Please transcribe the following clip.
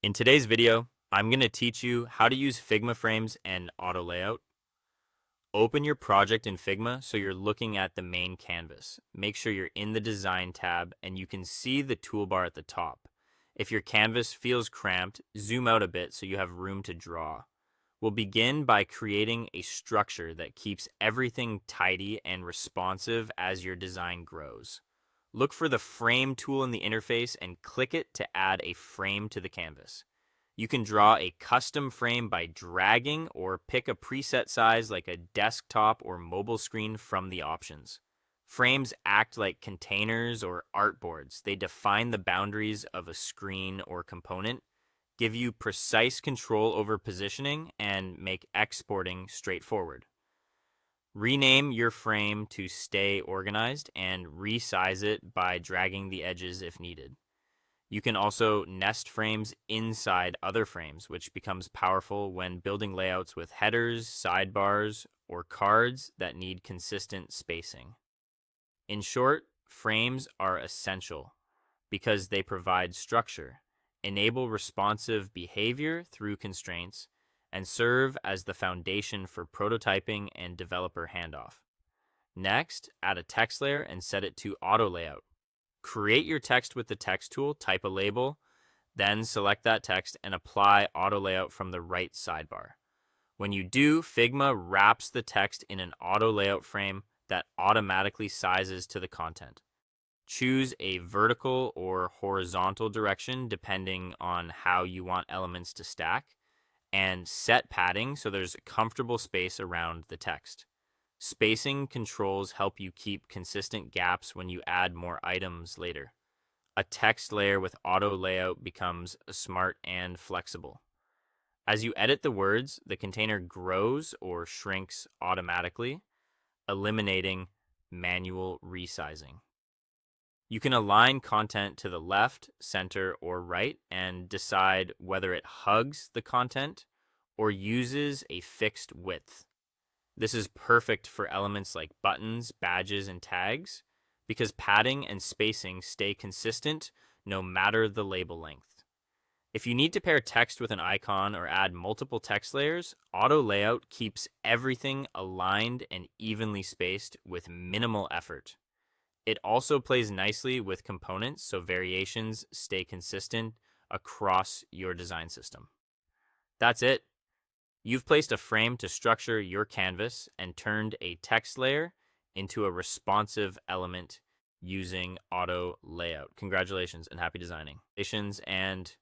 In today's video, I'm going to teach you how to use Figma Frames and Autolayout. Open your project in Figma so you're looking at the main canvas. Make sure you're in the Design tab and you can see the toolbar at the top. If your canvas feels cramped, zoom out a bit so you have room to draw. We'll begin by creating a structure that keeps everything tidy and responsive as your design grows. Look for the Frame tool in the interface and click it to add a frame to the canvas. You can draw a custom frame by dragging or pick a preset size like a desktop or mobile screen from the options. Frames act like containers or artboards. They define the boundaries of a screen or component, give you precise control over positioning, and make exporting straightforward. Rename your frame to stay organized and resize it by dragging the edges if needed. You can also nest frames inside other frames, which becomes powerful when building layouts with headers, sidebars, or cards that need consistent spacing. In short, frames are essential because they provide structure, enable responsive behavior through constraints, and serve as the foundation for prototyping and developer handoff. Next, add a text layer and set it to auto layout. Create your text with the text tool, type a label, then select that text and apply auto layout from the right sidebar. When you do, Figma wraps the text in an auto layout frame that automatically sizes to the content. Choose a vertical or horizontal direction depending on how you want elements to stack, and set padding so there's comfortable space around the text. Spacing controls help you keep consistent gaps when you add more items later. A text layer with auto layout becomes smart and flexible. As you edit the words, the container grows or shrinks automatically, eliminating manual resizing. You can align content to the left, center, or right and decide whether it hugs the content or uses a fixed width. This is perfect for elements like buttons, badges, and tags because padding and spacing stay consistent no matter the label length. If you need to pair text with an icon or add multiple text layers, auto layout keeps everything aligned and evenly spaced with minimal effort. It also plays nicely with components so variations stay consistent across your design system. That's it. You've placed a frame to structure your canvas and turned a text layer into a responsive element using auto layout. Congratulations and happy designing. And